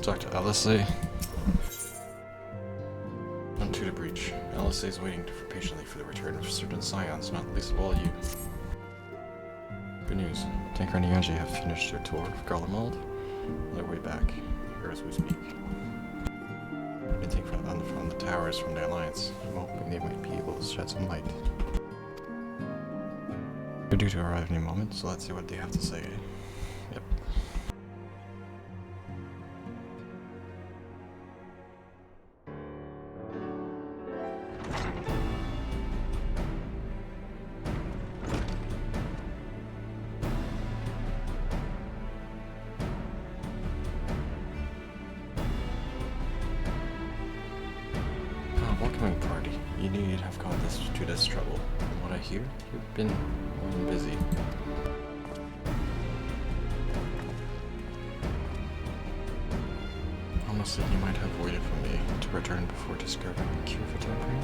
talk to LSA. On to the breach. LSA is waiting patiently for the return of certain scions, not least of all you. Good news. Tanker and Yonji have finished their tour of Garlemald on their way back, here as we speak. Anything from the towers from the Alliance, I'm hoping they might be able to shed some light. They're due to arrive any moment, so let's see what they have to say. Yep. Welcoming party. You need have gone to this trouble. From what I hear, you've been more than busy. Honestly, you might have waited for me to return before discovering a cure for tampering.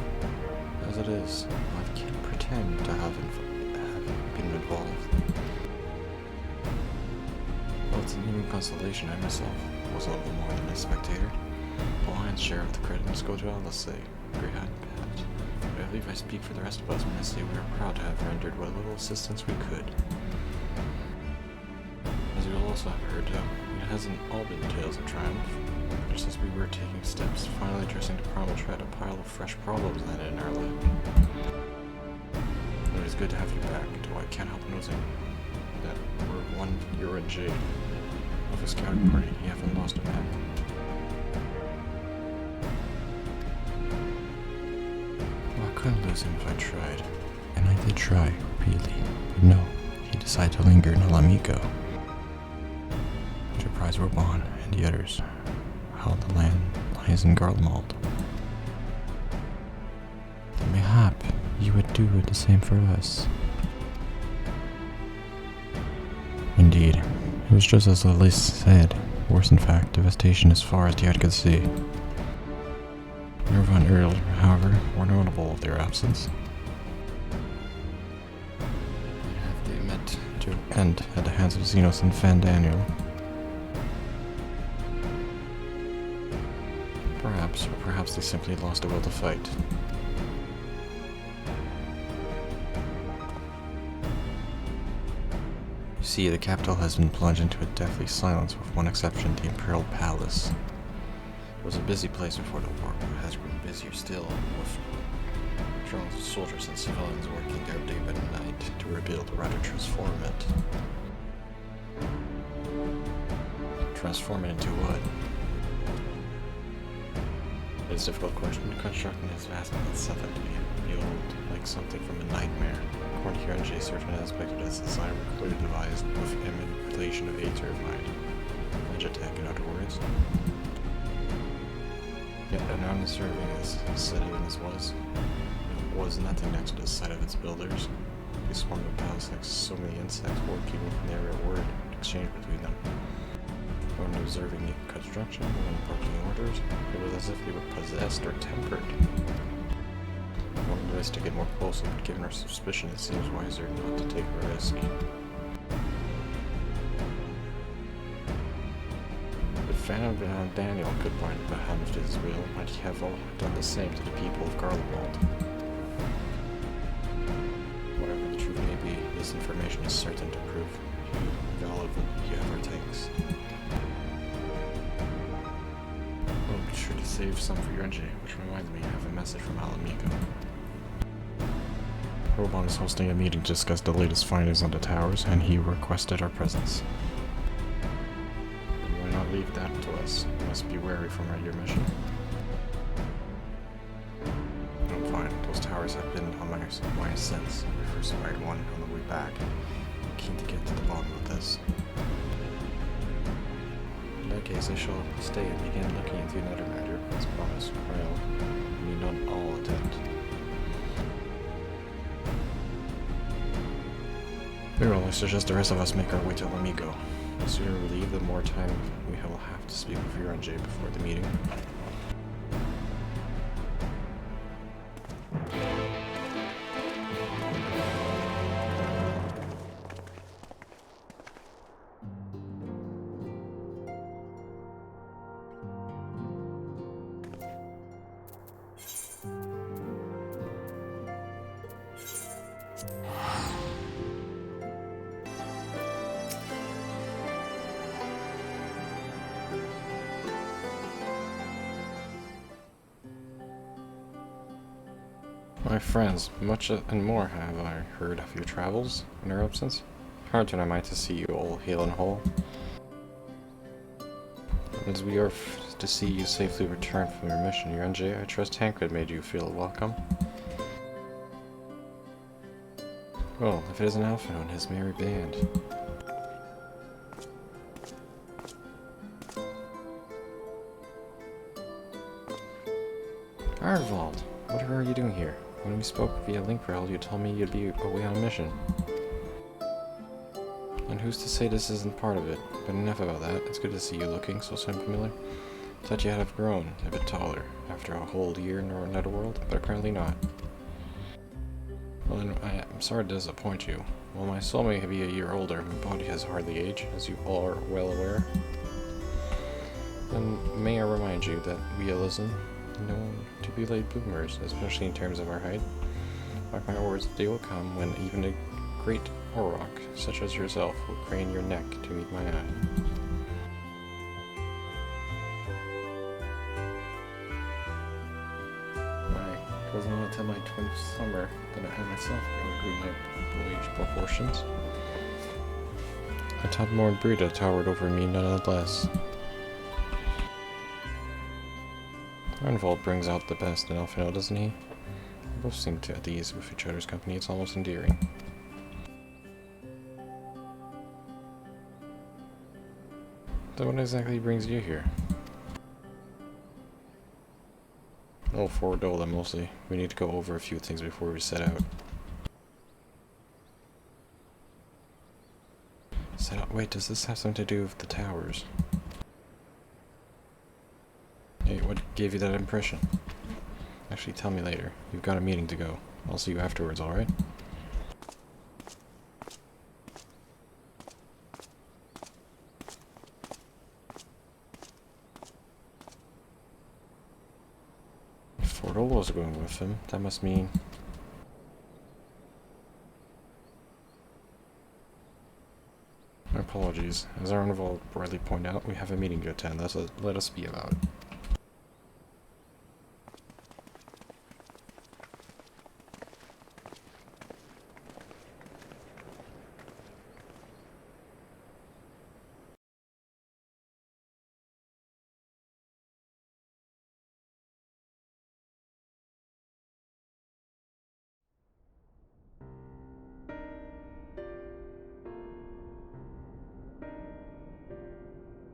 As it is, I can't pretend to have been involved. While it's an even consolation, I myself was a little more than a spectator. The lion's share of the credit must go to LSA, Greyhat and Pat. But I believe I speak for the rest of us when I say we are proud to have rendered what little assistance we could. As you will also have heard, it hasn't all been tales of triumph. Just as we were taking steps, finally addressing the problem, tried a pile of fresh problems landed in our lap. It is good to have you back, though I can't help noticing that we're 1 year in jade of a scouting party. You haven't lost a man. I couldn't lose him if I tried. And I did try, repeatedly. But no, he decided to linger in Alamico. Enterprise Roban and the others held the land lies in Garlemald. Mayhap, you would do the same for us. Indeed, it was just as Elise said. Worse in fact, devastation as far as the eye could see. Nerva and Uriel, however, were notable of their absence. Have they met to end at the hands of Xenos and Fan Daniel? Perhaps, or perhaps they simply lost the will to fight. You see, the capital has been plunged into a deathly silence, with one exception, the Imperial Palace. It was a busy place before the war, but it has grown busier still, with drones of soldiers and civilians working there day and night to rebuild or rather transform it. Transform it into what? It's a difficult question. Constructing this vast and something to be behold, like something from a nightmare. According to J, certain aspects of this design were clearly devised with manipulation of Aether in mind. Legitech, in other words. Yet, undeserving as setting as was nothing next to the sight of its builders. They swarmed the palace like so many insects, working with nary a word exchange between them. When observing the construction, when barking orders, it was as if they were possessed or tempered. I wanted us to get more closely, but given our suspicion, it seems wiser not to take a risk. If Fan Daniel could find the hand of his will, might he have all done the same to the people of Garlemald? Whatever the truth may be, this information is certain to prove how valuable he ever takes. Well, be sure to save some for your NJ, which reminds me, I have a message from Alamico. Roban is hosting a meeting to discuss the latest findings on the towers, and he requested our presence. Then why not leave that to us? You must be wary from your mission. I'm fine. Those towers have been on my mind since. I first spied one on the way back. I'm keen to get to the bottom of this. In that case, I shall stay and begin looking into another matter. As promised, well, we need not all attend. Very well, I suggest the rest of us make our way to Lamigo. The sooner we leave, the more time we will have to speak with Viren J before the meeting. My friends, much and more have I heard of your travels in your absence. Heartened am I to see you all hale and whole. As we are to see you safely return from your mission, your NJ, I trust Tancred made you feel welcome. Well, if it isn't Alphino and his merry band. Arvald, what are you doing here? When we spoke via Linkrel, you told me you'd be away on a mission. And who's to say this isn't part of it? But enough about that. It's good to see you looking so familiar. Thought you had have grown a bit taller after a whole year in Netherworld, but apparently not. Well, then, I'm sorry to disappoint you. While my soul may be a year older, my body has hardly aged, as you all are well aware. And may I remind you that we listen known to be late bloomers, especially in terms of our height. Mark my words, the day will come when even a great Orok, such as yourself, will crane your neck to meet my eye. It wasn't until my 20th summer that I myself outgrew my boyish proportions. I thought more Brita towered over me nonetheless. Arnvold brings out the best in Alphino, doesn't he? We both seem to at ease with each other's company. It's almost endearing. So what exactly brings you here? Oh, for Dola mostly. We need to go over a few things before we set out. Wait, does this have something to do with the towers? Hey, what gave you that impression? Actually, tell me later. You've got a meeting to go. I'll see you afterwards, alright? If Fordolo's going with him, that must mean... My apologies. As Arnvold rightly pointed out, we have a meeting to attend. Let us be about it.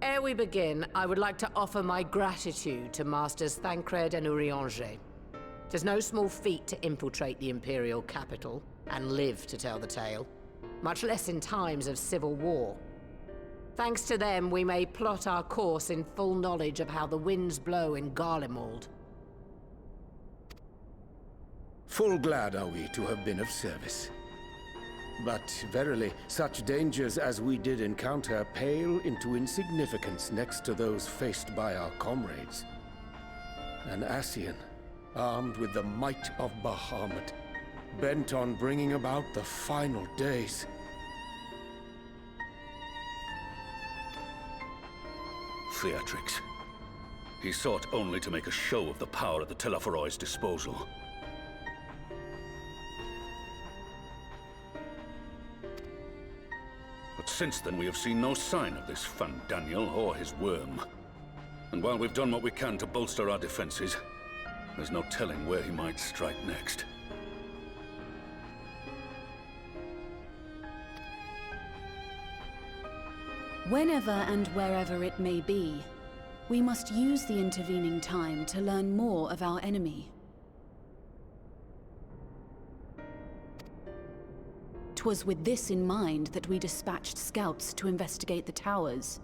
Ere we begin, I would like to offer my gratitude to Masters Thancred and Urianger. Tis no small feat to infiltrate the Imperial capital and live to tell the tale, much less in times of civil war. Thanks to them, we may plot our course in full knowledge of how the winds blow in Garlemald. Full glad are we to have been of service. But verily, such dangers as we did encounter pale into insignificance next to those faced by our comrades. An Ascian, armed with the might of Bahamut, bent on bringing about the final days. Theatrics. He sought only to make a show of the power at the Teleforoi's disposal. But since then we have seen no sign of this Daniel or his worm. And while we've done what we can to bolster our defenses, there's no telling where he might strike next. Whenever and wherever it may be, we must use the intervening time to learn more of our enemy. 'Twas with this in mind that we dispatched scouts to investigate the towers.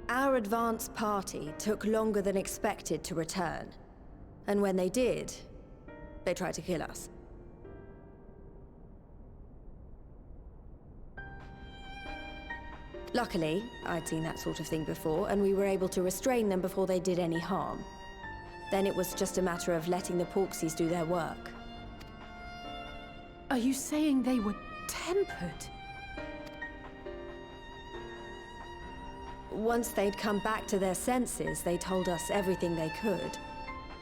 Our advance party took longer than expected to return. And when they did, they tried to kill us. Luckily, I'd seen that sort of thing before, and we were able to restrain them before they did any harm. Then it was just a matter of letting the Porksies do their work. Are you saying they were tempered? Once they'd come back to their senses, they told us everything they could.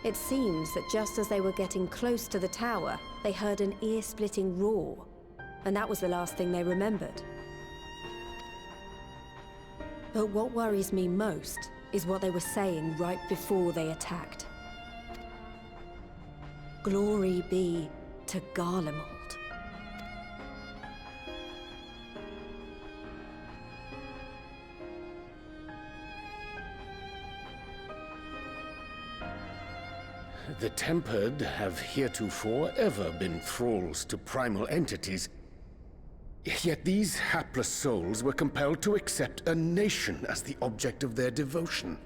It seems that just as they were getting close to the tower, they heard an ear-splitting roar. And that was the last thing they remembered. But what worries me most is what they were saying right before they attacked. Glory be to Garlemald. The Tempered have heretofore ever been thralls to primal entities. Yet these hapless souls were compelled to accept a nation as the object of their devotion.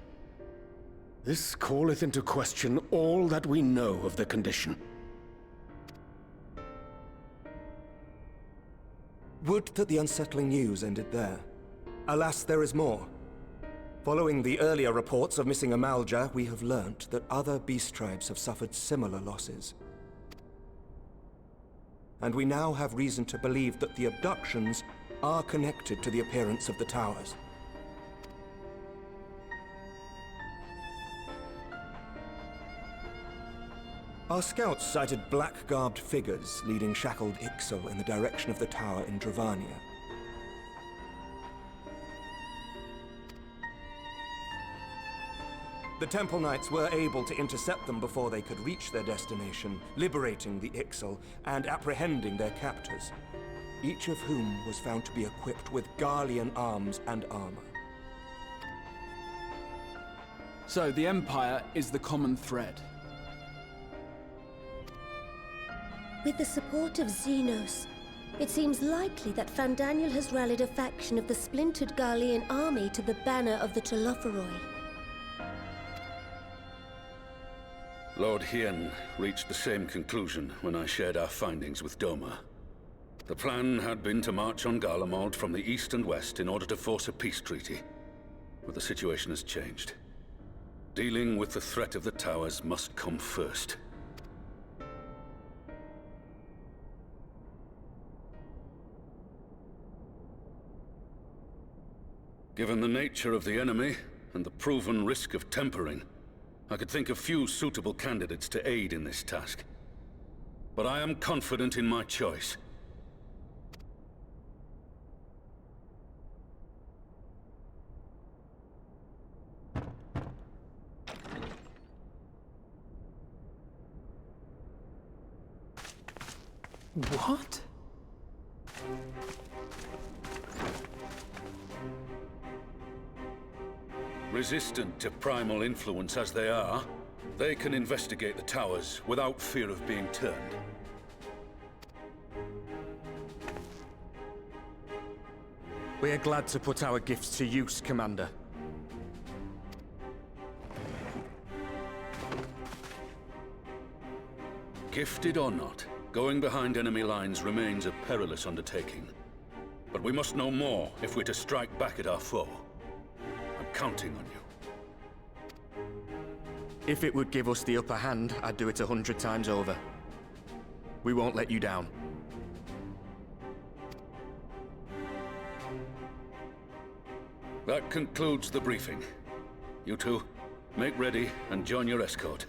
This calleth into question all that we know of the condition. Would that the unsettling news ended there. Alas, there is more. Following the earlier reports of missing Amalja, we have learnt that other beast tribes have suffered similar losses. And we now have reason to believe that the abductions are connected to the appearance of the towers. Our scouts sighted black-garbed figures leading shackled Ixal in the direction of the tower in Dravania. The Temple Knights were able to intercept them before they could reach their destination, liberating the Ixal and apprehending their captors, each of whom was found to be equipped with Garlean arms and armor. So the Empire is the common thread. With the support of Xenos, it seems likely that Fandaniel has rallied a faction of the splintered Garlean army to the banner of the Telophoroi. Lord Hien reached the same conclusion when I shared our findings with Doma. The plan had been to march on Garlemald from the east and west in order to force a peace treaty. But the situation has changed. Dealing with the threat of the towers must come first. Given the nature of the enemy and the proven risk of tempering, I could think of few suitable candidates to aid in this task. But I am confident in my choice. What? Resistant to primal influence as they are, they can investigate the towers without fear of being turned. We are glad to put our gifts to use, Commander. Gifted or not, going behind enemy lines remains a perilous undertaking. But we must know more if we're to strike back at our foe. I'm counting on you. If it would give us the upper hand, I'd do it 100 times over. We won't let you down. That concludes the briefing. You two, make ready and join your escort.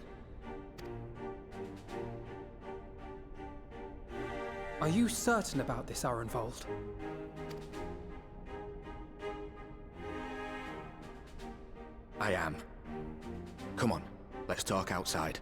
Are you certain about this, Arenvold? I am. Come on, let's talk outside.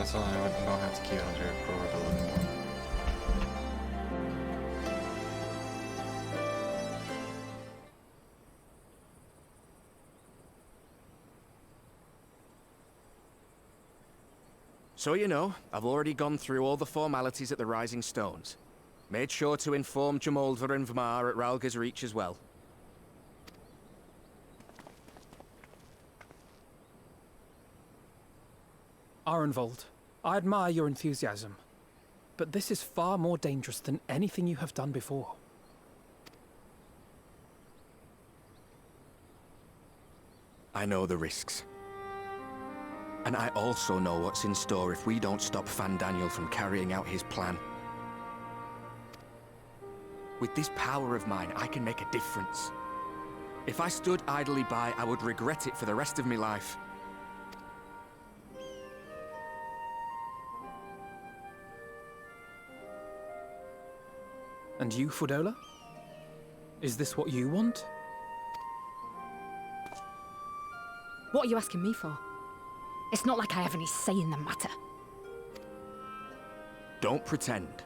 That's all. I don't have to keep it under approval anymore. So you know, I've already gone through all the formalities at the Rising Stones. Made sure to inform Jamoldva and Vmar at Ralga's Reach as well. Arenvold, I admire your enthusiasm, but this is far more dangerous than anything you have done before. I know the risks. And I also know what's in store if we don't stop Fandaniel from carrying out his plan. With this power of mine, I can make a difference. If I stood idly by, I would regret it for the rest of my life. And you, Fudola? Is this what you want? What are you asking me for? It's not like I have any say in the matter. Don't pretend.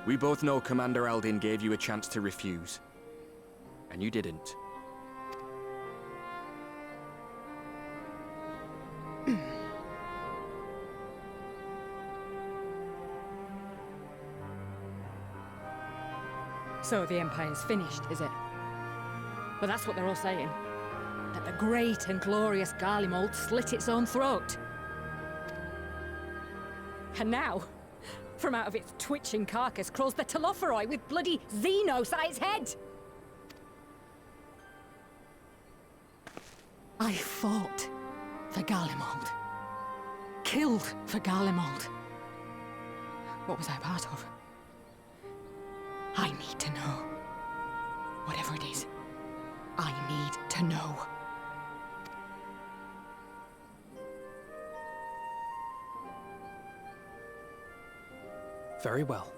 We both know Commander Eldin gave you a chance to refuse. And you didn't. So the Empire's finished, is it? Well, that's what they're all saying. That the great and glorious Garlemald slit its own throat. And now, from out of its twitching carcass crawls the Telophoroi with bloody Xenos at its head! I fought for Garlemald. Killed for Garlemald. What was I part of? I need to know. Whatever it is, I need to know. Very well.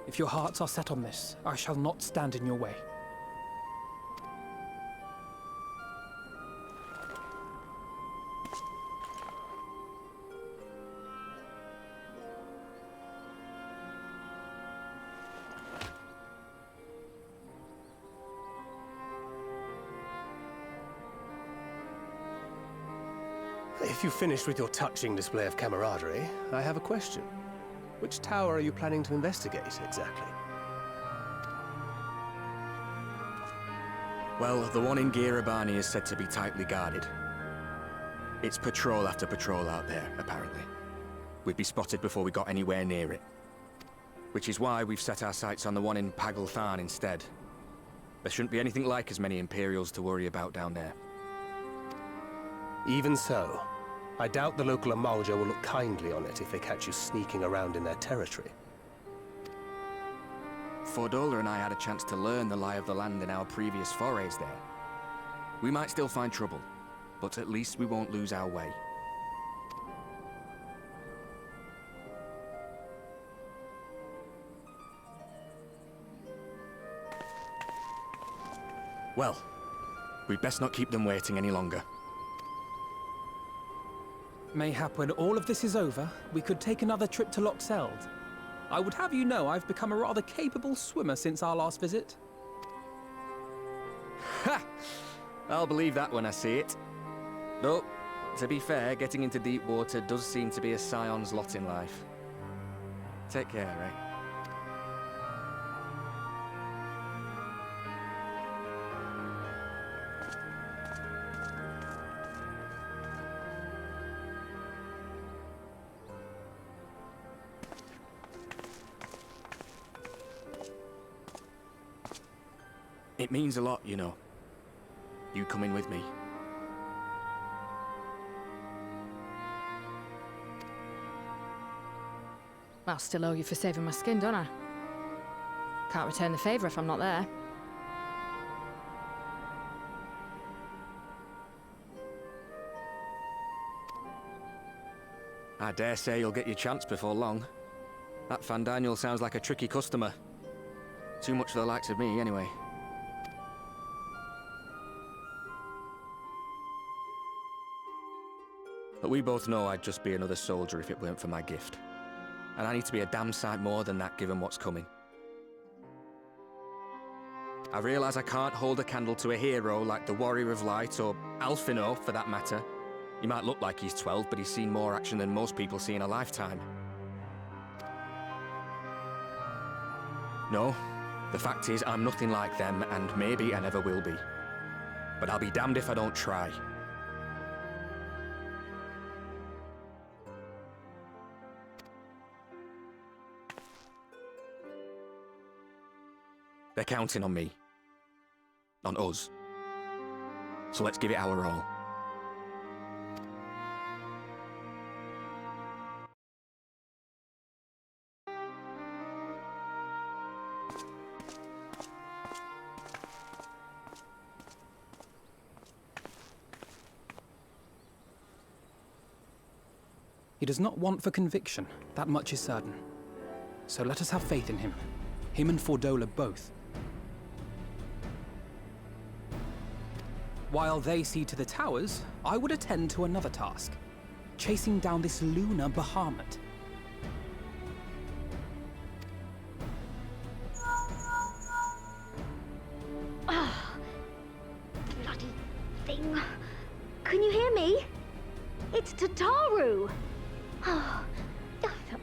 If your hearts are set on this, I shall not stand in your way. If you've finished with your touching display of camaraderie, I have a question. Which tower are you planning to investigate, exactly? Well, the one in Girabani is said to be tightly guarded. It's patrol after patrol out there, apparently. We'd be spotted before we got anywhere near it. Which is why we've set our sights on the one in Pagalthan instead. There shouldn't be anything like as many Imperials to worry about down there. Even so, I doubt the local Amalja will look kindly on it if they catch you sneaking around in their territory. Fordola and I had a chance to learn the lie of the land in our previous forays there. We might still find trouble, but at least we won't lose our way. Well, we'd best not keep them waiting any longer. Mayhap when all of this is over, we could take another trip to Loxeld. I would have you know I've become a rather capable swimmer since our last visit. Ha! I'll believe that when I see it. Though, to be fair, getting into deep water does seem to be a scion's lot in life. Take care, Ray. It means a lot, you know. You coming with me. I'll still owe you for saving my skin, don't I? Can't return the favor if I'm not there. I dare say you'll get your chance before long. That Fandaniel sounds like a tricky customer. Too much for the likes of me, anyway. But we both know I'd just be another soldier if it weren't for my gift. And I need to be a damn sight more than that given what's coming. I realise I can't hold a candle to a hero like the Warrior of Light, or Alphino for that matter. He might look like he's 12, but he's seen more action than most people see in a lifetime. No, the fact is I'm nothing like them, and maybe I never will be. But I'll be damned if I don't try. They're counting on me. On us. So let's give it our all. He does not want for conviction, that much is certain. So let us have faith in him. Him and Fordola both. While they see to the towers, I would attend to another task. Chasing down this lunar Bahamut. Ah, bloody thing. Can you hear me? It's Tataru!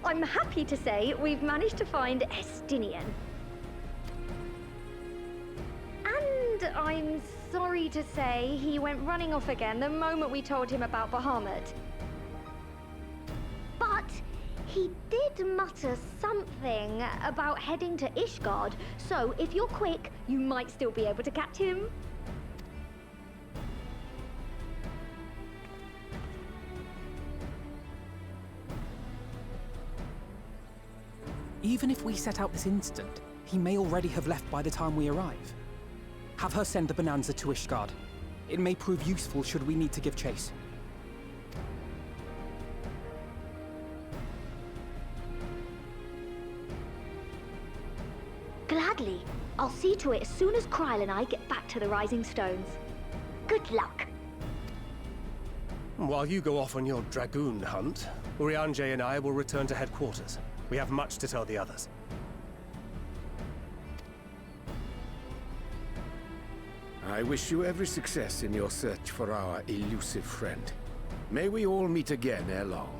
I'm happy to say we've managed to find Estinian. And I'm sorry to say he went running off again the moment we told him about Bahamut. But he did mutter something about heading to Ishgard, so if you're quick, you might still be able to catch him. Even if we set out this instant, he may already have left by the time we arrive. Have her send the Bonanza to Ishgard. It may prove useful should we need to give chase. Gladly. I'll see to it as soon as Kryl and I get back to the Rising Stones. Good luck. While you go off on your dragoon hunt, Urianger and I will return to headquarters. We have much to tell the others. I wish you every success in your search for our elusive friend. May we all meet again ere long.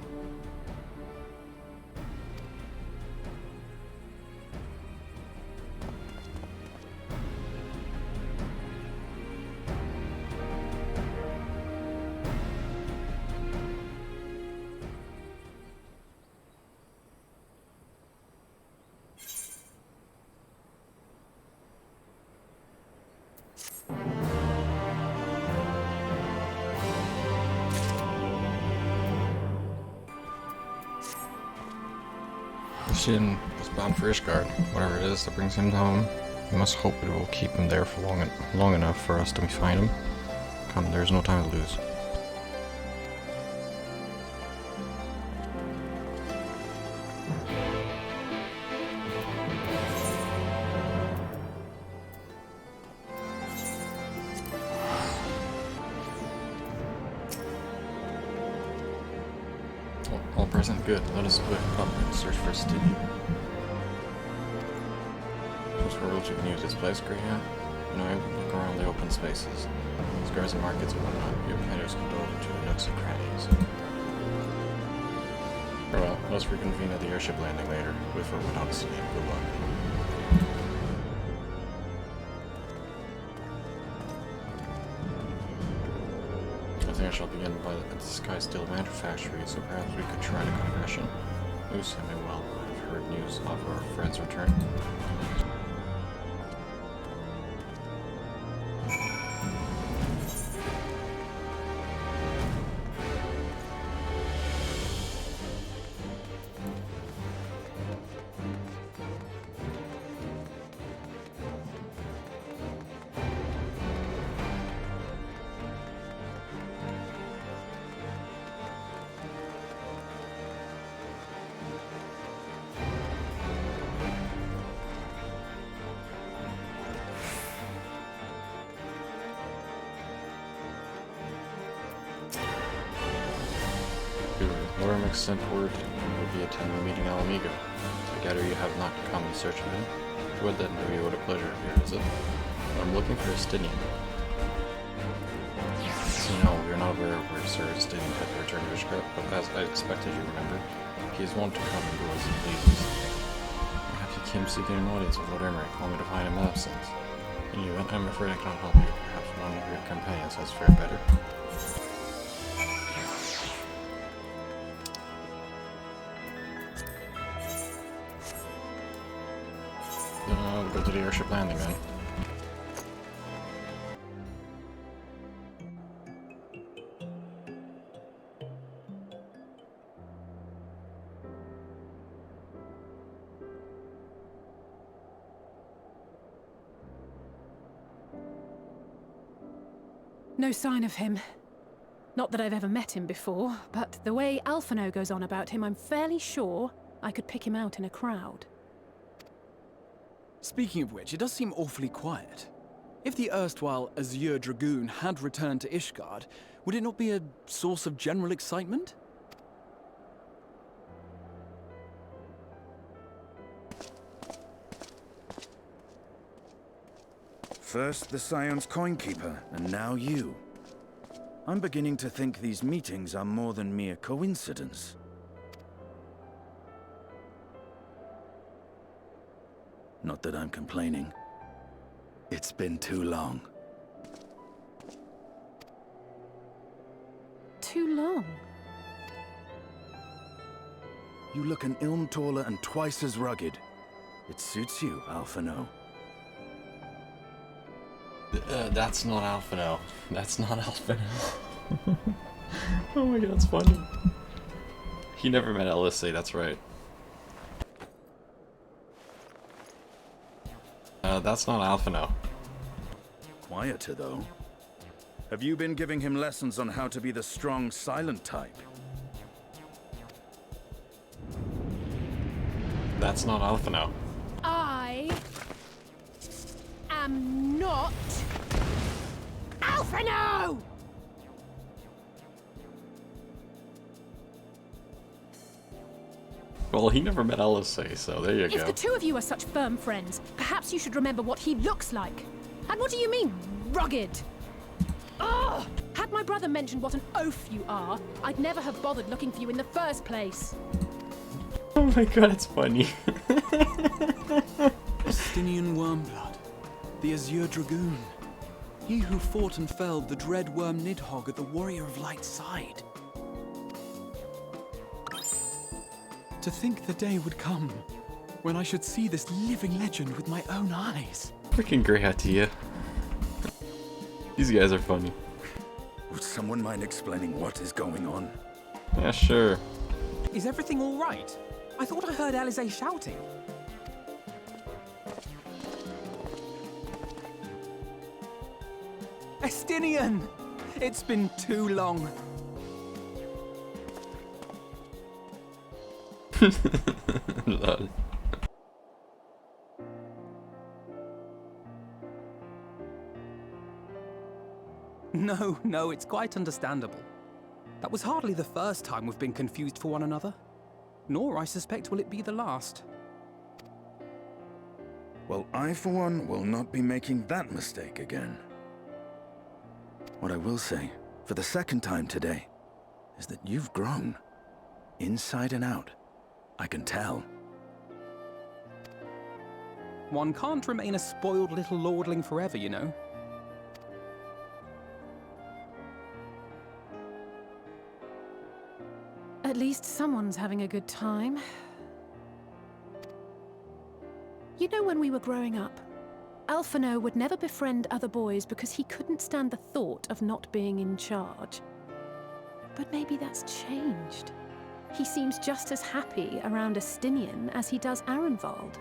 Shin is bound for Ishgard. Whatever it is that brings him home, we must hope it will keep him there for long enough for us to find him. Come, there's no time to lose. All present, good. Let us split up and search for Steve. Just for real, you can use this place, great, yeah? You know, look around the open spaces. Squares and markets and whatnot. Your fighters can go into the nooks and crannies. Well, let's reconvene at the airship landing later, with or without Steve. Good luck. I think I shall begin by the Sky Steel Manufactory, so perhaps we could try a conversion. Moose, I may well. I've heard news of our friend's return. FFX sent word you will be attending a meeting in Alamigo. I gather you have not come in search of him. Would that know you what a pleasure of your visit. I'm looking for Estinian. So no, we are not aware of where Sir Estinian had returned to Ishgard, but as I expected you remember, he is wont to come and go as he pleases. Perhaps he came seeking an audience with Lord Emmerich, only to find him absent. In any event, I'm afraid I cannot help you. Perhaps one of your companions has fared better. We'll go to the airship landing then. No sign of him. Not that I've ever met him before, but the way Alphino goes on about him, I'm fairly sure I could pick him out in a crowd. Speaking of which, it does seem awfully quiet. If the erstwhile Azure Dragoon had returned to Ishgard, would it not be a source of general excitement? First the Scion's Coinkeeper, and now you. I'm beginning to think these meetings are more than mere coincidence. Not that I'm complaining. It's been too long. Too long? You look an ilm taller and twice as rugged. It suits you, Alphino. That's not Alphino. That's not Alphino. Oh my god, that's funny. He never met LSA, that's right. That's not Alphino. Quieter, though. Have you been giving him lessons on how to be the strong, silent type? That's not Alphino. I am not Alphino! Well, he never met LSA, so there you go. If the two of you are such firm friends, perhaps you should remember what he looks like. And what do you mean, rugged? Ugh! Had my brother mentioned what an oaf you are, I'd never have bothered looking for you in the first place. Oh my god, it's funny. Estinian Wormblood, the Azure Dragoon. He who fought and felled the dread worm Nidhogg at the Warrior of Light's side. To think the day would come when I should see this living legend with my own eyes. Freaking Grey Hatia. These guys are funny. Would someone mind explaining what is going on? Yeah, sure. Is everything all right? I thought I heard Alizé shouting. Estinian! It's been too long. Lol. No, it's quite understandable. That was hardly the first time we've been confused for one another. Nor, I suspect, will it be the last. Well, I, for one, will not be making that mistake again. What I will say, for the second time today, is that you've grown. Inside and out. I can tell. One can't remain a spoiled little lordling forever, you know. At least someone's having a good time. You know, when we were growing up, Alphino would never befriend other boys because he couldn't stand the thought of not being in charge. But maybe that's changed. He seems just as happy around Estinian as he does Arenvald.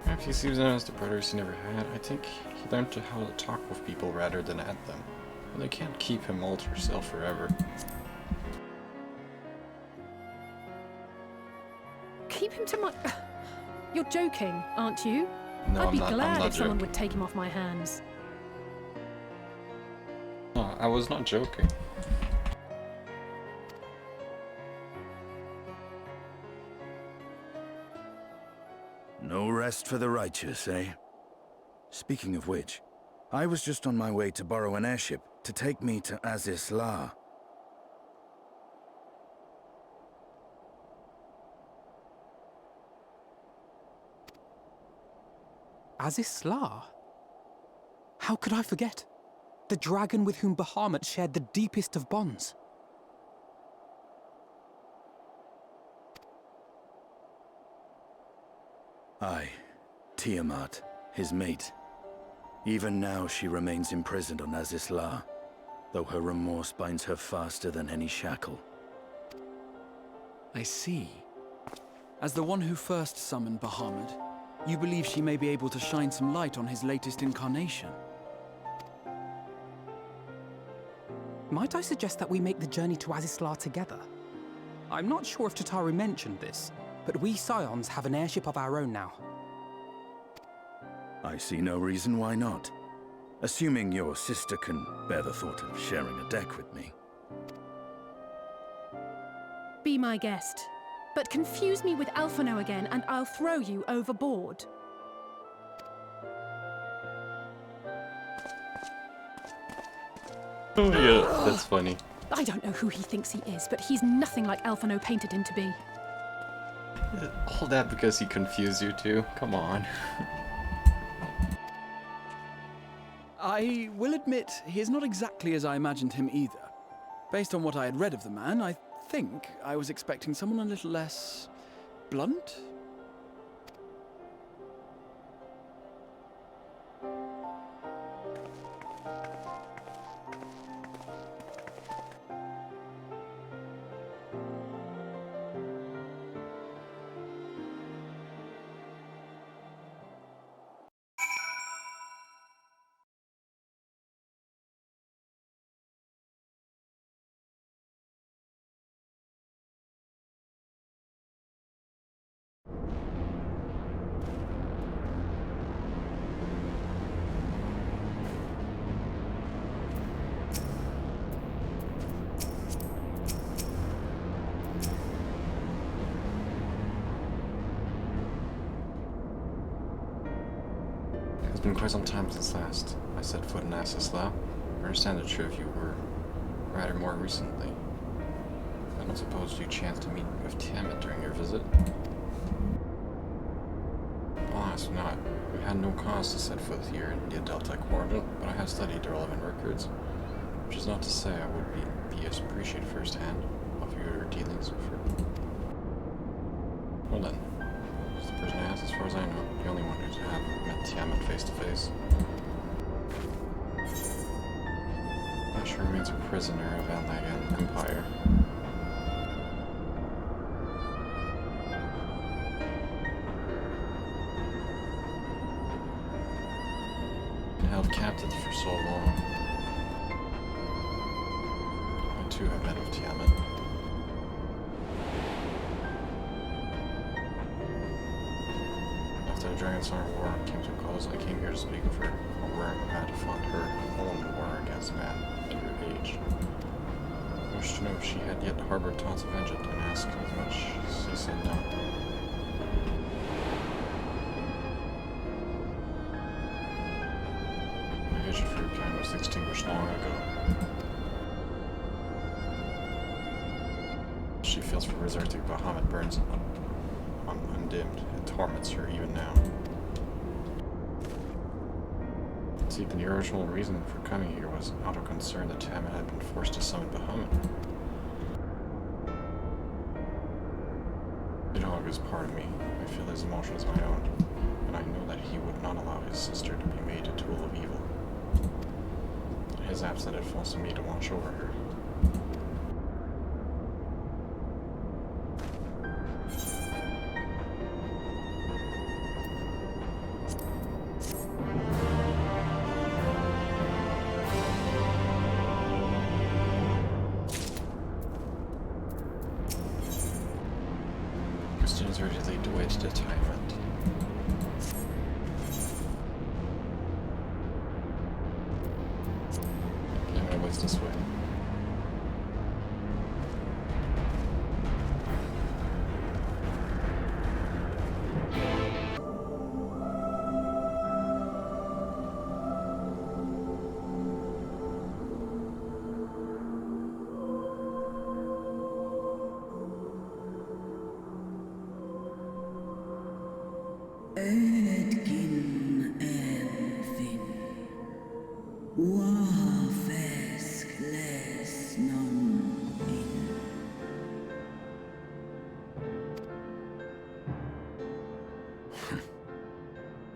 Perhaps he sees them as the brothers he never had. I think he learned how to talk with people rather than at them. But they can't keep him all to himself forever. Keep him to my... You're joking, aren't you? No, I'd be I'm not glad if someone joking. would take him off my hands. No, I was not joking. No rest for the righteous, eh? Speaking of which, I was just on my way to borrow an airship to take me to Azisla. Azisla? How could I forget? The dragon with whom Bahamut shared the deepest of bonds. Aye, Tiamat, his mate. Even now she remains imprisoned on Azisla, though her remorse binds her faster than any shackle. I see. As the one who first summoned Bahamut, you believe she may be able to shine some light on his latest incarnation? Might I suggest that we make the journey to Azisla together? I'm not sure if Tataru mentioned this, but we Scions have an airship of our own now. I see no reason why not. Assuming your sister can bear the thought of sharing a deck with me. Be my guest. But confuse me with Alphino again and I'll throw you overboard. Oh yeah, that's funny. I don't know who he thinks he is, but he's nothing like Alphino painted him to be. All that because he confused you two? Come on. I will admit, he is not exactly as I imagined him either. Based on what I had read of the man, I think I was expecting someone a little less blunt? It's been quite some time since last I set foot in Azisla. I understand that true if you were rather more recently. I don't suppose you chanced to meet with Tiamat during your visit? Alas, not. We had no cause to set foot here in the Delta Quadrant, but I have studied the relevant records, which is not to say I would be as appreciated firsthand of your dealings with her. Well then, she's the person I asked, as far as I know, the only one who have met Tiamat face to face. She remains a prisoner of Van Empire. Held captive for so long. I too have met with Tiamat. After the Dragonstar War came to a close, I came here to speak of her, where I had to fund her own war against man at her age. I wished to know if she had yet harbored thoughts of vengeance and asked as much as she said no. For your kind was extinguished long ago. She feels for resurrecting Bahamut burns undimmed. It torments her even now. See, the original reason for coming here was out of concern that Tiamat had been forced to summon Bahamut. The dog is part of me. I feel his emotion as my own, and I know that he would not allow his sister to be made a tool of evil. His absence, it falls to me to watch over her. Christian is ready to lead the way to the Tiamat. this way.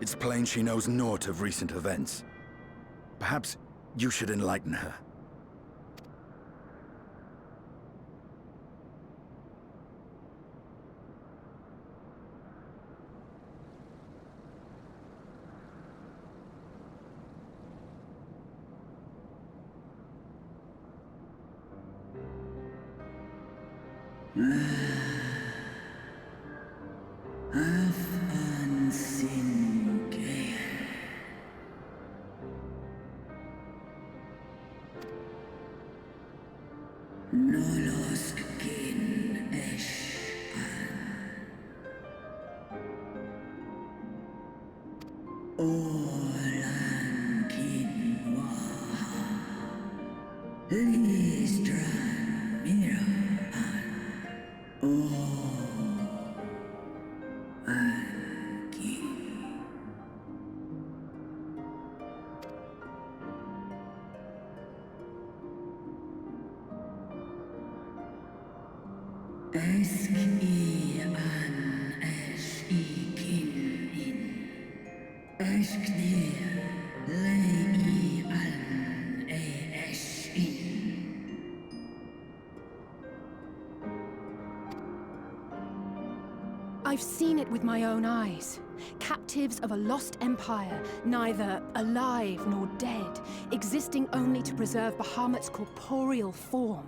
It's plain she knows naught of recent events. Perhaps you should enlighten her. I've seen it with my own eyes. Captives of a lost empire, neither alive nor dead, existing only to preserve Bahamut's corporeal form.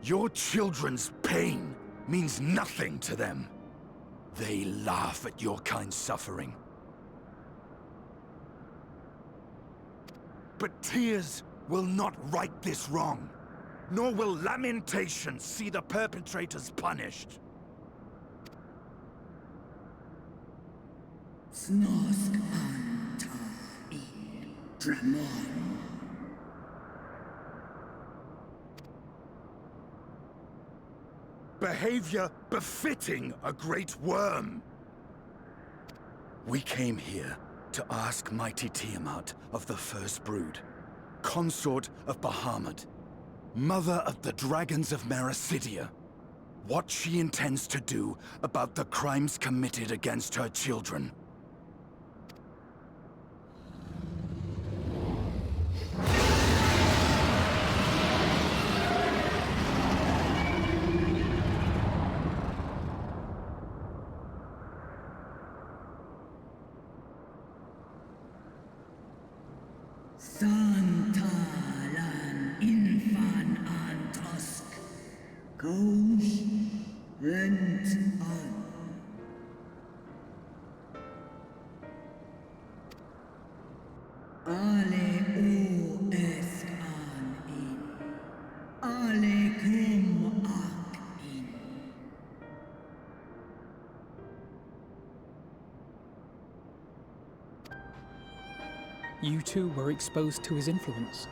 Your children's pain means nothing to them. They laugh at your kind suffering. But tears will not right this wrong, nor will lamentation see the perpetrators punished. Snosk anta in Dramon. Behavior befitting a great worm. We came here to ask mighty Tiamat of the First Brood, consort of Bahamut, mother of the dragons of Mericidia, what she intends to do about the crimes committed against her children. Santalan infan antosk. Goes rent on. Ale o esk an in. Ale kum ak in. You two were exposed to his influence.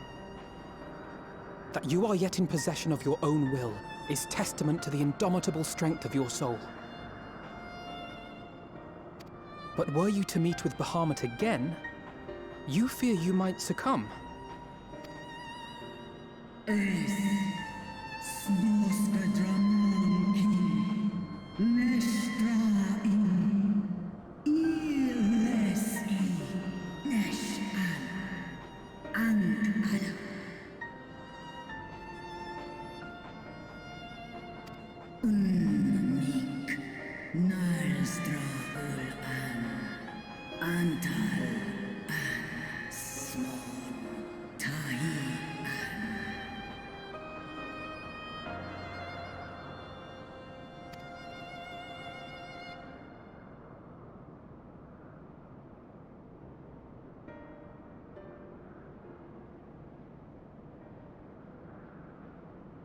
That you are yet in possession of your own will is testament to the indomitable strength of your soul. But were you to meet with Bahamut again, you fear you might succumb.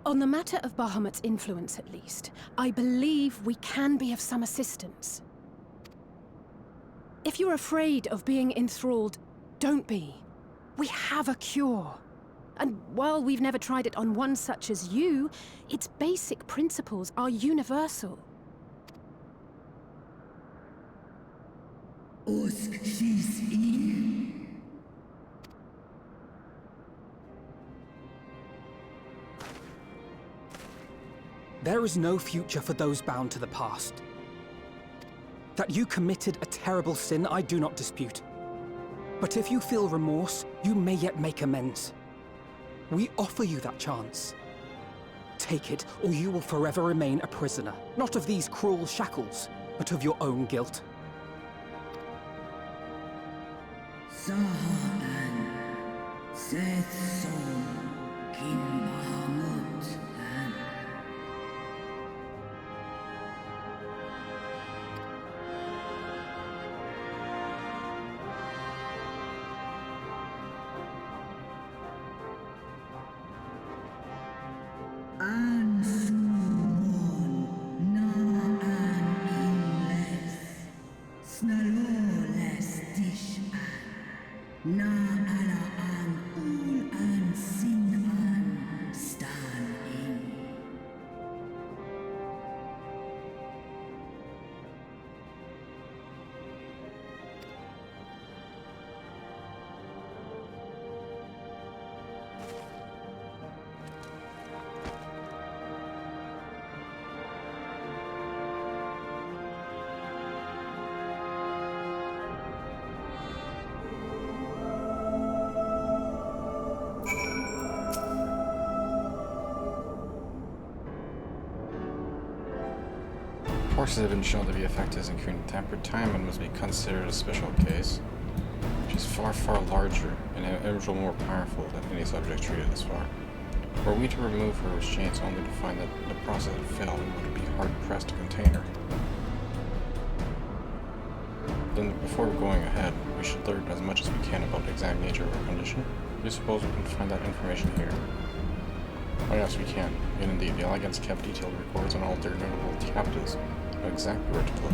On the matter of Bahamut's influence, at least, I believe we can be of some assistance. If you're afraid of being enthralled, don't be. We have a cure. And while we've never tried it on one such as you, its basic principles are universal. There is no future for those bound to the past. That you committed a terrible sin, I do not dispute. But if you feel remorse, you may yet make amends. We offer you that chance. Take it, or you will forever remain a prisoner, not of these cruel shackles, but of your own guilt. Forces have been shown to be effective in curing tempered time and must be considered a special case, which is far, far larger and immeasurably more powerful than any subject treated thus far. Were we to remove her restraints only to find that the process had failed, we would be hard-pressed to contain her. Then, before going ahead, we should learn as much as we can about the exact nature of her condition. Do you suppose we can find that information here? Oh yes, we can. And indeed, the Elegants kept detailed records on all their notable captives. Know exactly where to look.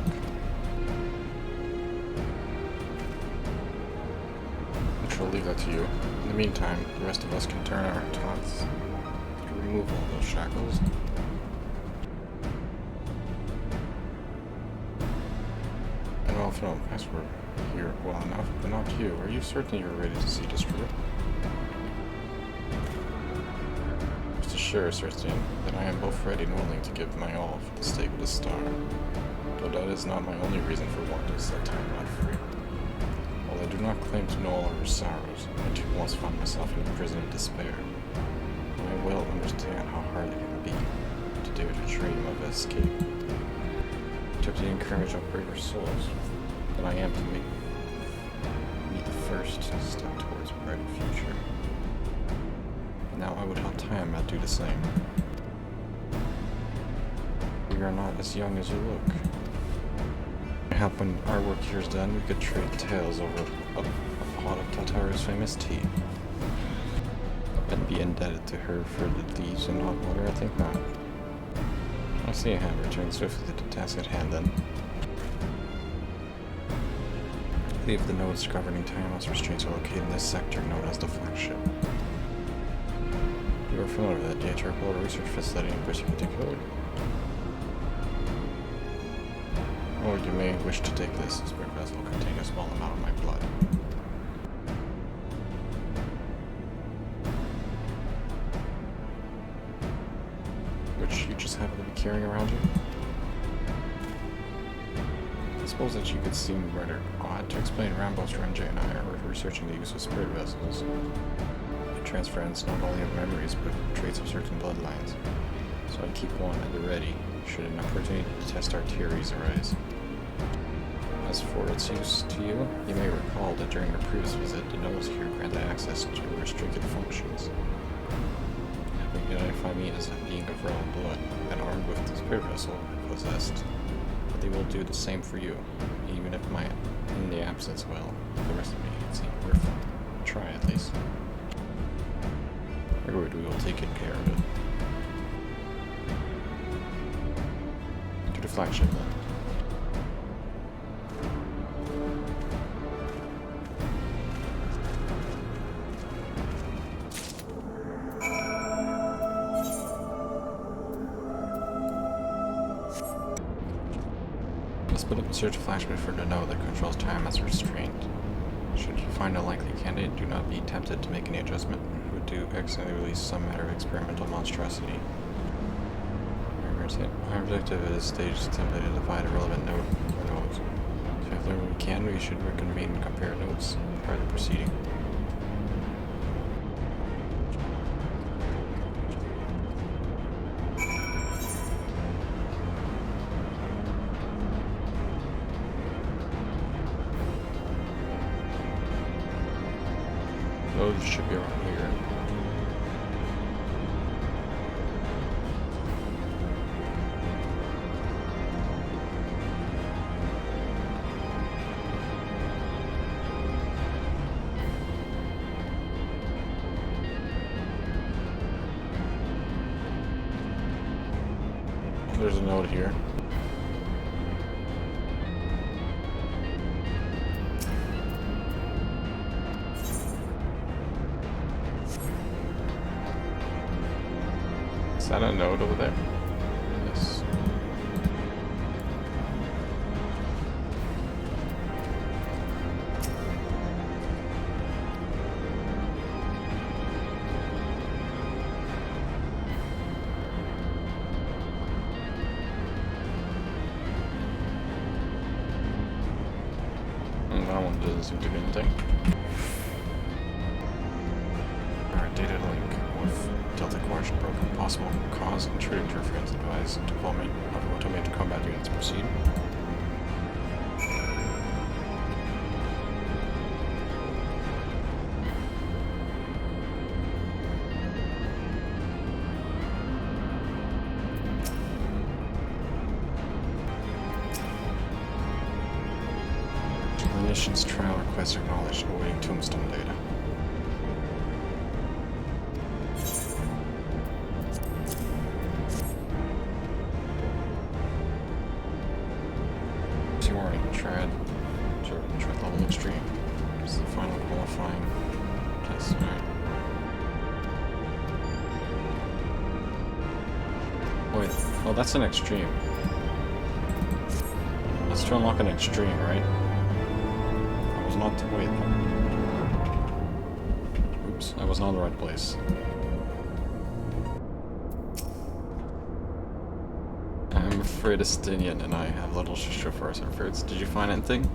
I shall leave that to you. In the meantime, the rest of us can turn our thoughts to remove all those shackles. And well, if no password here well enough, but not you. Are you certain you're ready to see destroyed? Rest assured, Cersei, that I am both ready and willing to give my all for the stake of the star. Though that is not my only reason for wanting to set Tiamat free. While I do not claim to know all of her sorrows, I too once found myself in a prison of despair. And I well understand how hard it can be to dare to dream of escape. It took the encourage of braver souls than I am to make me the first step towards a brighter future. Now I would help Tiamat do the same. We are not as young as you look. Perhaps when our work here is done, we could trade tales over a pot of Tataru's famous tea. And be indebted to her for the leaves and hot water? I think not. I see a hand. Return swiftly to the task at hand then. I believe the nodes governing Tiamat's restraints are located in this sector known as the flagship. You You're familiar with the Aether research facility in particular? Or you may wish to take this. This spirit vessel will contain a small amount of my blood. Which you just happen to be carrying around you? I suppose that you could seem rather odd to explain. Rambo, Strange, and I are researching the use of spirit vessels. It transference not only of memories, but traits of certain bloodlines. So I keep one at the ready, should an opportunity to test our theories arise. As for its use to you, you may recall that during your previous visit, the notes here granted access to restricted functions. Having identified me as a being of royal blood, and armed with the spirit vessel possessed, but they will do the same for you, even if in the absence, well, the rest of me, it seemed worth it. Try at least. Agreed, we will take good care of it. To the flagship then. Split up and search a flashback for the node that controls Tiamat's restraint. Should you find a likely candidate, do not be tempted to make any adjustment. It would do accidentally release some matter of experimental monstrosity. My objective at this stage is to identify the relevant node or nodes. So if we can, we should reconvene and compare notes prior to proceeding. Those should be around here. There's a node here. Is that a node over there? Yes. And that one doesn't seem to be anything. Alright, data link with Delta Coercion broken. Possible cause intruder interference advised. Deployment of automated combat units proceed. Munitions trial request acknowledged. Awaiting tombstone data. Warning, tread level extreme. This is the final qualifying test. Alright. Wait, oh, that's an extreme. That's to unlock an extreme, right? I was not. Wait. Oops, I was not in the right place. I'm afraid Estinian and I have little for us efforts. Did you find anything?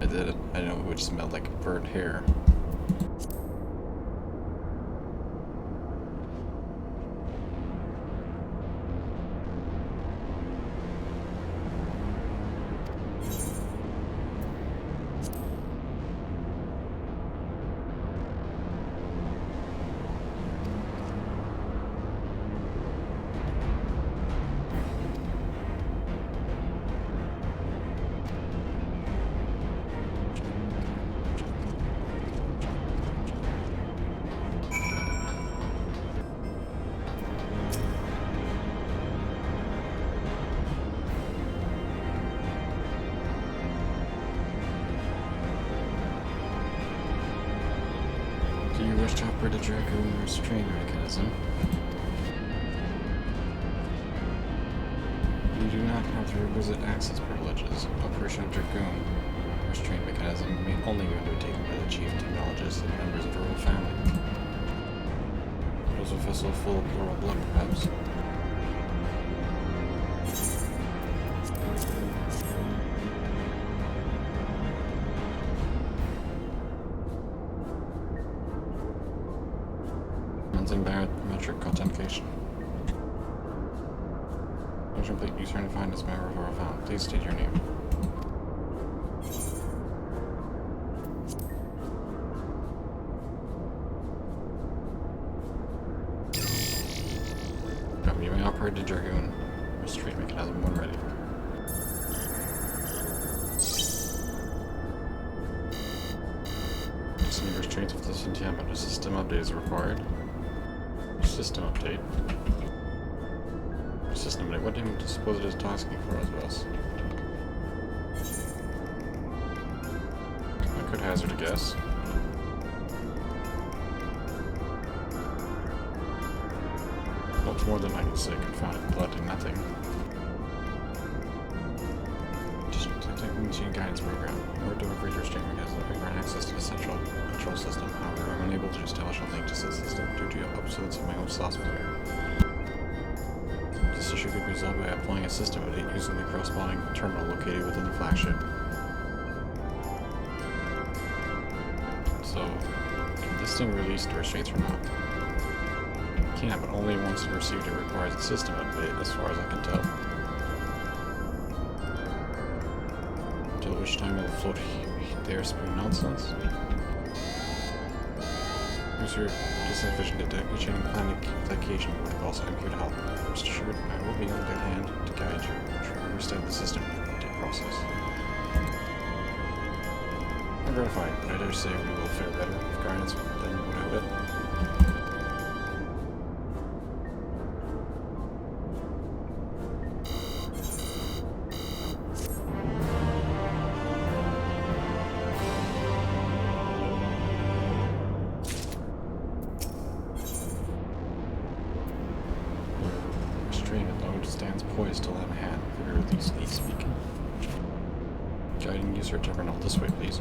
I did. I know which smelled like burnt hair. operate a Dragoon restraint mechanism. You do not have to revisit access privileges. Operation of Dragoon restraint mechanism may only be undertaken by the chief technologists and members of the royal family. It was a vessel full of royal blood, perhaps. Commencing biometric authentication. Complete. You turn to find this member of our family. Please state your name. You may operate the Dragoon restraint mechanism when ready. Just need restraints with this Tiamat. A system update is required. System update. System update. What do you suppose it is tasking for us? I could hazard a guess. What's more than I can say? Confounded blood and nothing. Just taking machine guidance program. In order to upgrade your stream mechanism, we grant access to the central control system. However, I'm unable to establish a link to the system due to obsolescence of my own software. This issue could be resolved by applying a system update using the corresponding terminal located within the flagship. So, can this thing release the restraints or not? It can, but only once received it requires a system update, as far as I can tell. Until which time it will float there spewing nonsense. Here's your insufficient detection and application protocols. I'm here to help. Rest assured, I will be on good hand to guide you through every step of the system update process. I'm gratified, but I dare say we will fare better with guidance than without it. Stands poised to lend a hand, figuratively speaking. Guiding user terminal this way, please.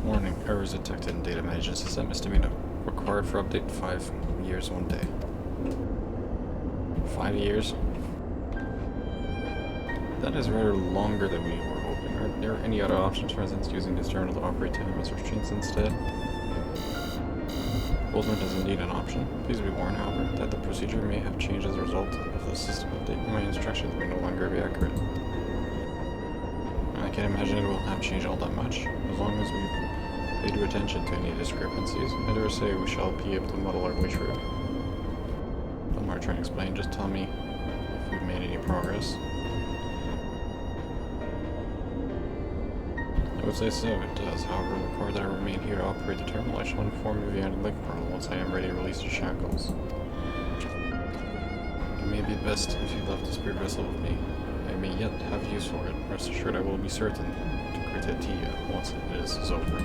Warning, errors detected in data management system. Estimate required for update 5 years 1 day. 5 years? That is rather longer than we were hoping. Are there any other options, for instance, using this terminal to operate Tiamat's restraints instead? Movement is indeed an option. Please be warned, however, that the procedure may have changed as a result of the system update. My instructions may no longer be accurate. I can't imagine it will have changed all that much, as long as we pay due attention to any discrepancies. I dare say we shall be able to muddle our way through. I'm not trying to explain, just tell me if we've made any progress. I would say so, it does. However, record that I remain here to operate the terminal. I shall inform you via the link portal once I am ready to release the Shackles. It may be best if you left the spirit vessel with me. I may yet have use for it. Rest assured I will be certain to greet Tia once it is over.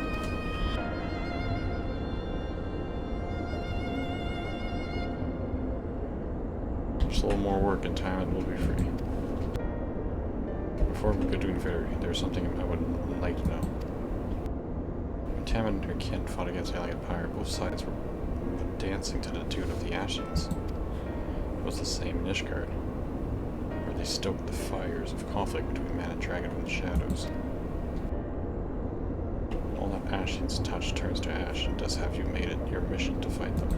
Just a little more work and Tiamat will be free. Before we go any further, there's something I would like to know. When Tiamat and her kin fought against Alien Empire, both sides were dancing to the tune of the Ashes. It was the same in Ishgard. They stoked the fires of conflict between man and dragon from the shadows. All that Ashen's touch turns to ash, and does have you made it your mission to fight them.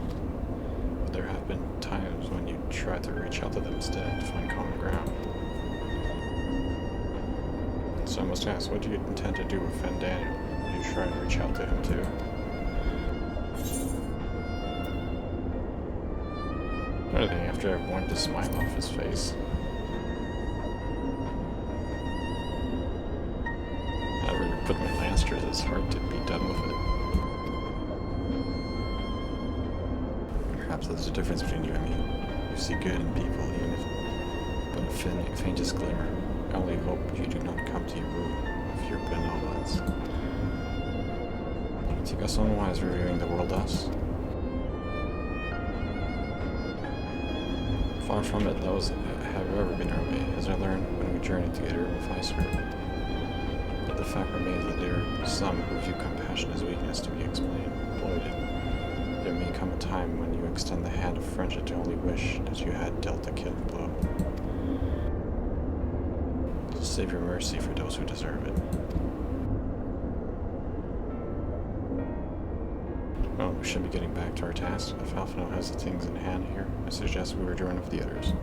But there have been times when you tried to reach out to them instead to find common ground. So I must ask, what do you intend to do with Fandaniel? Will you try and reach out to him too? Anything after I wiped the smile off his face. I really put my lance through his heart to be done with it. Perhaps there's a difference between you and me. You see good in people, even if but a faintest glimmer. I only hope you do not come to your ruin with your benevolence. You think us unwise reviewing the world thus? Far from it, those have ever been our way, as I learned when we journeyed together with Iceberg. But the fact remains that there are some who view compassion as weakness to be exploited. There may come a time when you extend the hand of friendship to only wish that you had dealt a killing blow. Save your mercy for those who deserve it. Well, we should be getting back to our task. If Alphino has the things in hand here, I suggest we rejoin with the others.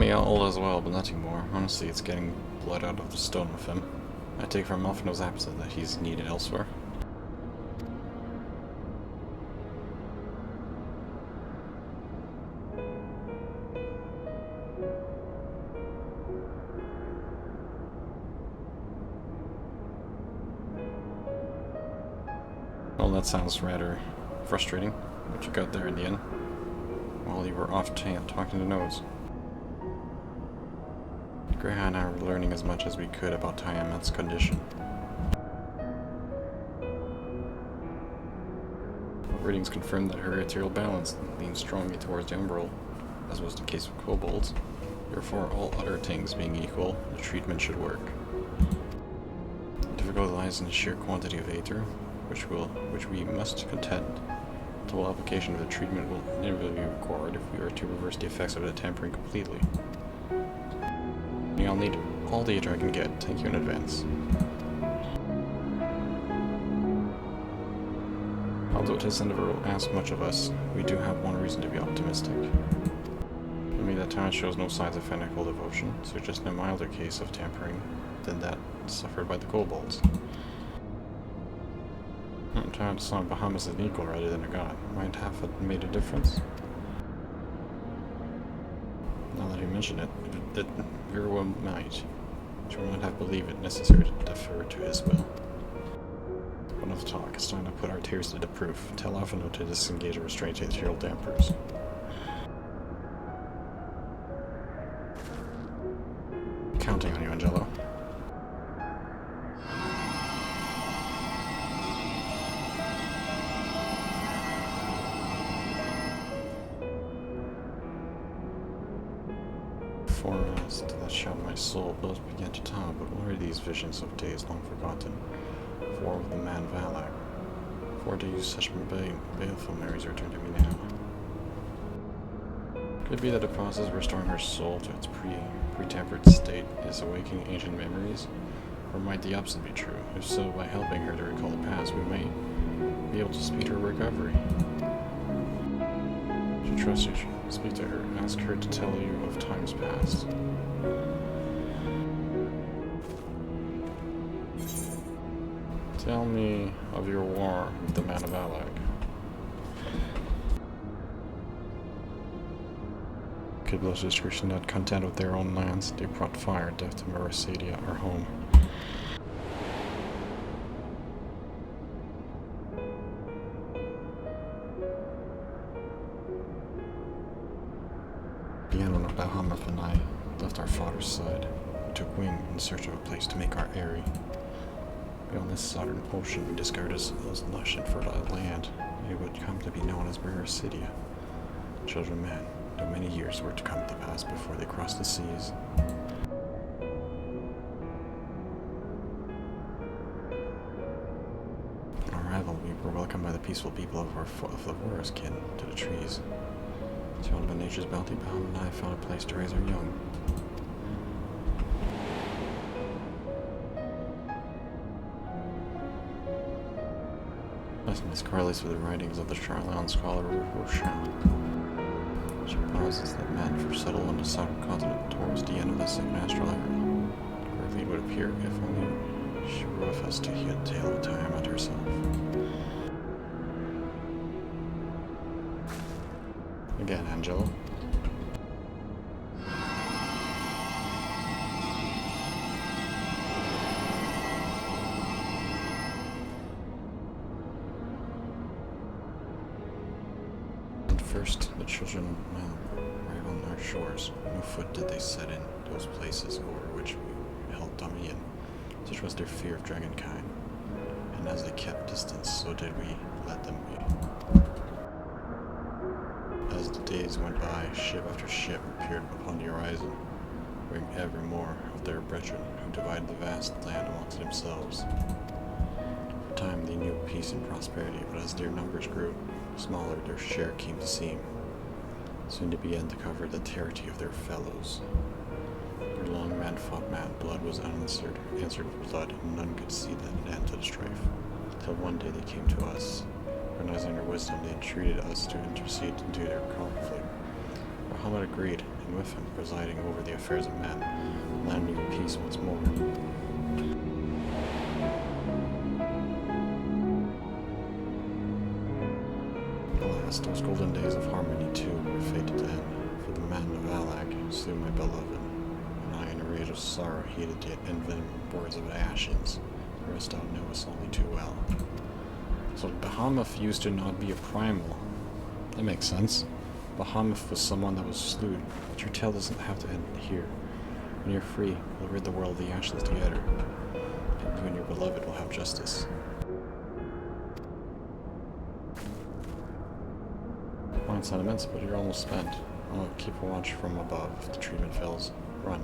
Yeah, old as well, but nothing more. Honestly, it's getting blood out of the stone with him. I take from Alphino's absence that he's needed elsewhere. Well, that sounds rather frustrating, but you got there in the end, while you were off talking to Nodes. Graham and I were learning as much as we could about Tiamat's condition. Readings confirmed that her ethereal balance leaned strongly towards the umbral, as was the case with kobolds. Therefore, all other things being equal, the treatment should work. The difficulty lies in the sheer quantity of Aether, which we must contend. Total application of the treatment will inevitably be required if we are to reverse the effects of the tampering completely. I'll need all the Aether I can get. Thank you in advance. Although this endeavor will ask much of us, we do have one reason to be optimistic. To me, that Tiamat shows no signs of fanatical devotion, suggesting a milder case of tampering than that suffered by the kobolds. Tiamat saw Bahamut as an equal rather than a god. Might have it made a difference? Now that you mention it, that very well might. She would not have believed it necessary to defer to his will. Enough talk. It's time to put our tears to the proof. Tell Alphino to disengage and restrain the ethereal dampers. Counting on you, Angelo. Forest that shot my soul, blood began to tell, but what are these visions of days long forgotten? For of the man Valak. For to use such baleful memories return to me now. Could it be that the process of restoring her soul to its pre-tempered state is awakening ancient memories? Or might the opposite be true? If so, by helping her to recall the past, we may be able to speed her recovery. To trust you, speak to her, ask her to tell you of times past. Tell me of your war with the man of Alak. Kiblos description not content with their own lands, they brought fire and death to Merasadia, our home. Began when Bahamut and I left our father's side. We took wing in search of a place to make our eyrie. Beyond this southern ocean, we discovered as lush and fertile land. It would come to be known as Merasadia. Children of man, though many years were to come to pass before they crossed the seas. On arrival, we were welcomed by the peaceful people of the forest kin to the trees. Surrounded by nature's bounty, Bahamut and I found a place to raise our young. Estimates correlates with the writings of the Charlan scholar Roshan. She proposes that men first settled on the southern continent towards the end of the second astral era. Correctly, it would appear if only she wrote of us to hear the tale of Tiamat herself. Again, Angela. First, the children of men arrived on our shores. No foot did they set in those places over which we held dominion. Such was their fear of dragonkind. And as they kept distance, so did we let them be. As the days went by, ship after ship appeared upon the horizon, bringing ever more of their brethren who divided the vast land amongst themselves. For a time they knew peace and prosperity, but as their numbers grew, smaller their share came to seem. Soon they began to cover the territory of their fellows. Their long man fought man, blood was unanswered, answered with blood, and none could see the end to the strife. Till one day they came to us. Recognizing their wisdom, they entreated us to intercede into their conflict. Muhammad agreed, and with him, presiding over the affairs of men, the land knew peace once more. Alas, those golden days of harmony too were fated to end, for the men of Alag slew my beloved, and I in a rage of sorrow heeded the envenomed words of Ashens, the rest thou knowest only too well. So Bahamut used to not be a primal. That makes sense. Bahamut was someone that was slewed, but your tale doesn't have to end here. When you're free, we'll rid the world of the Ashes together, and you and your beloved will have justice. Fine sentiments, but you're almost spent. I'll keep a watch from above. If the treatment fails, run.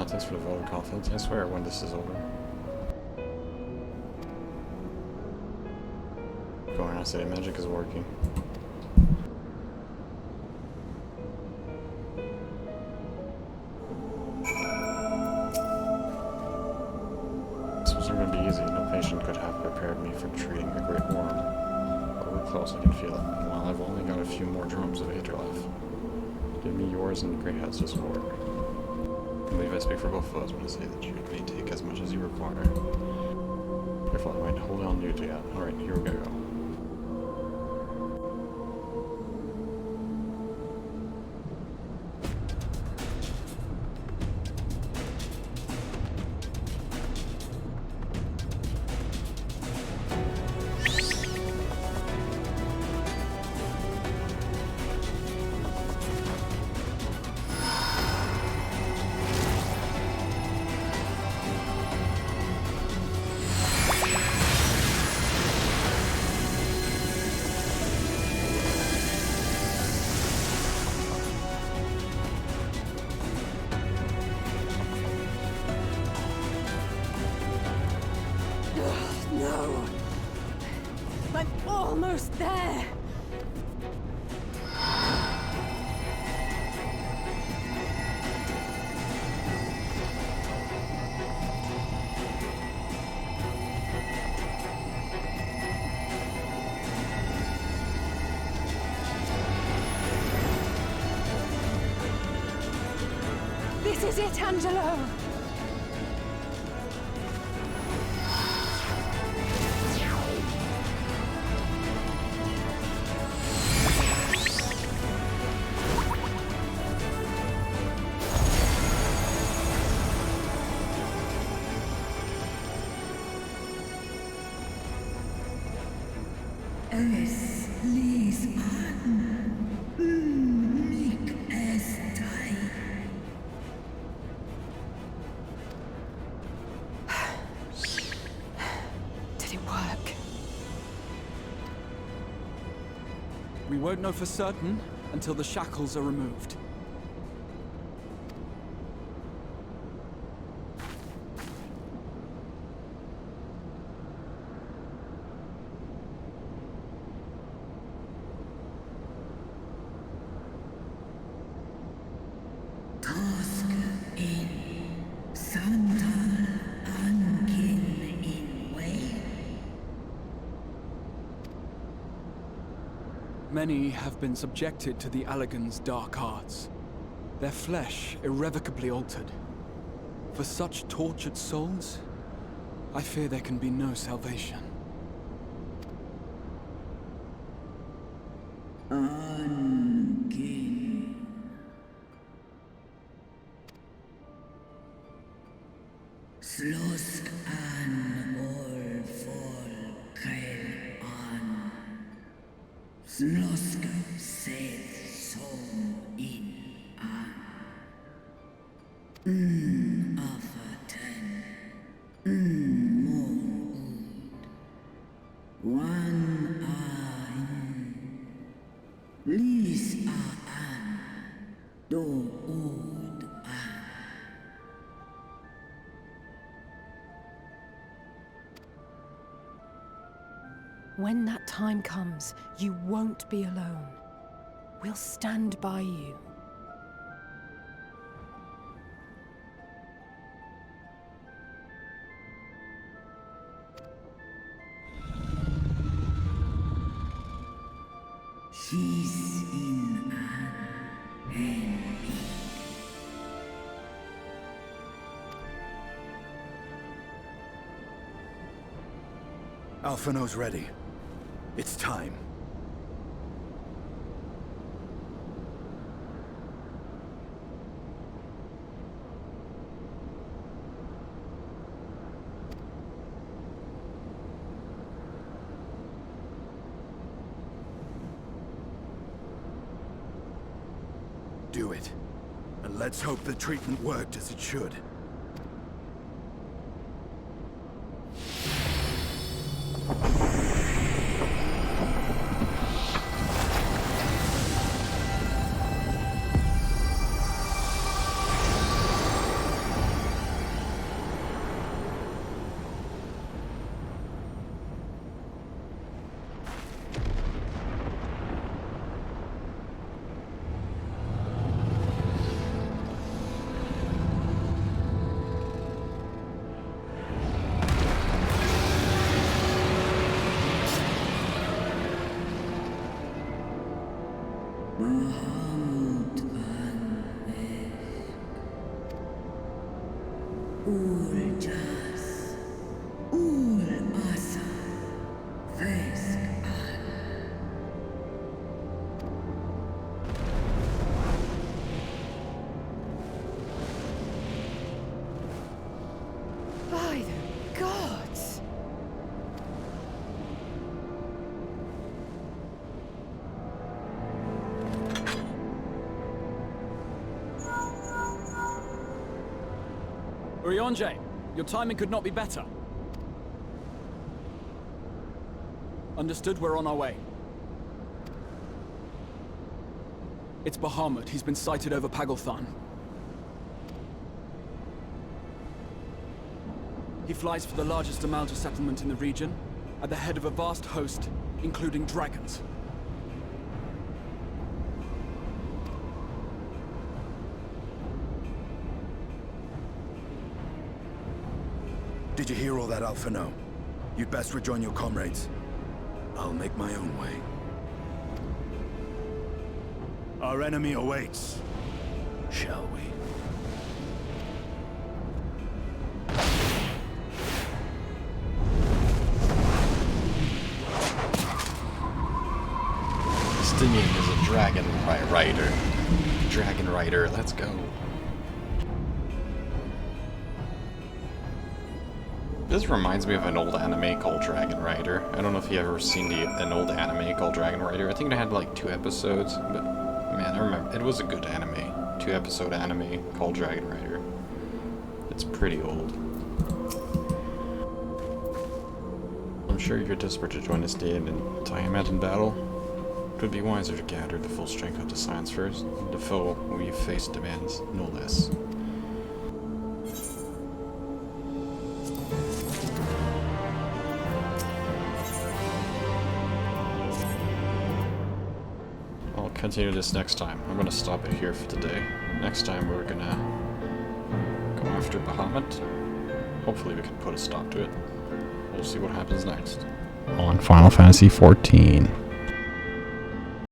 Thanks for the vote of confidence. I swear when this is over. Going on, city magic is working. This wasn't going to be easy. No patient could have prepared me for treating a great worm. But we're close, I can feel it. And while I've only got a few more drums of Aether left, give me yours and the Grey Hat's to support. I believe I speak for both of us when I say that you may take as much as you require. Careful, I might hold on to you to that. Alright, here we go. No! I'm almost there! This is it, Angelo! Es lis an, mic estai. Did it work? We won't know for certain until the shackles are removed. Tosk many have been subjected to the Allagan's dark arts, their flesh irrevocably altered. For such tortured souls, I fear there can be no salvation. Angin. Slosk an ol vol kail an. Slosk seth som in an. Afaten. Mon ud. Wan an. Lis a an. Do ud an. When that time comes, you won't be alone. We'll stand by you. She's in an enemy. Alphino's ready. It's time. Do it. And let's hope the treatment worked as it should. Mahamut an Ul jas. Ul asa. Vesk an. By the gods! Urianger, your timing could not be better. Understood, we're on our way. It's Bahamut. He's been sighted over Pagalthan. He flies for the largest Amalja settlement in the region, at the head of a vast host, including dragons. Did you hear all that, Alphino? You'd best rejoin your comrades. I'll make my own way. Our enemy awaits. Shall we? Stinian is a dragon rider. Dragon rider, let's go. This reminds me of an old anime called Dragon Rider. I don't know if you ever seen an old anime called Dragon Rider. I think it had like 2 episodes, but man, I remember it was a good anime. 2-episode anime called Dragon Rider. It's pretty old. I'm sure you're desperate to join us in Tiamat in battle. It would be wiser to gather the full strength of the Science first. The foe we face demands no less. I'll continue this next time. I'm gonna stop it here for today. Next time we're gonna go after Bahamut. Hopefully we can put a stop to it. We'll see what happens next. On Final Fantasy XIV.